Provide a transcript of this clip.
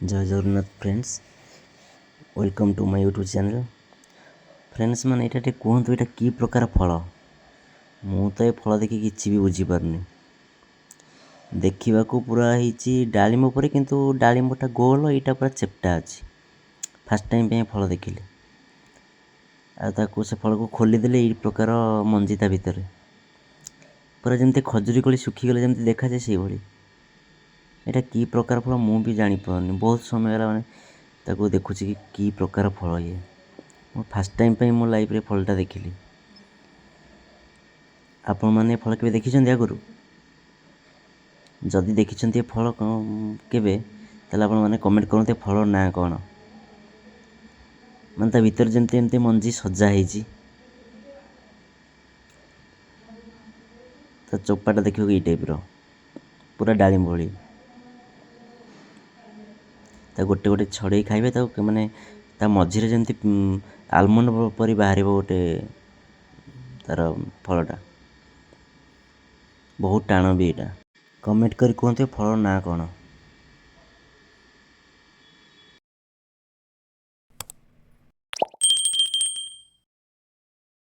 जय Jagannath friends, welcome to my YouTube channel. Friends मैंने ये कहतु यहाँ कि प्रकार फल मु तो ये फल देखी किसी भी बुझीपारनी। देखा पूरा ही डालिम पर किंतु डालिमटा गोल यहाँ पूरा चेप्टा अच्छी। फास्ट टाइम पे फल देखिली से फल को खोलीदेले ये प्रकार मंजी ता भितर पूरा जमती खजुरी कोली सुखीगले जमी देखा जाए से भाई। यहाँ कि प्रकार फल मु भी जापारनी, बहुत समय है ताको देखुची कि प्रकार फल ये मो फास्ट टाइम पे मो लाइफ रे फलटा देखिली। आपण मैंने फल के देखी आगु जदि देखी फल केबे ताले आपण मैंने कमेंट करते फल ना कौन माने ता भीतर जमती एमती मंजी सजा है तो चोपाटा देखो ये टाइप पूरा डालिम भली गोटे गोटे छड़े खाइबे माने ता मझिरे जमती आलमंड परी बाहर गोटे तार फलटा बहुत टाण भी यहाँ। कमेंट कर कहते फल ना कौन।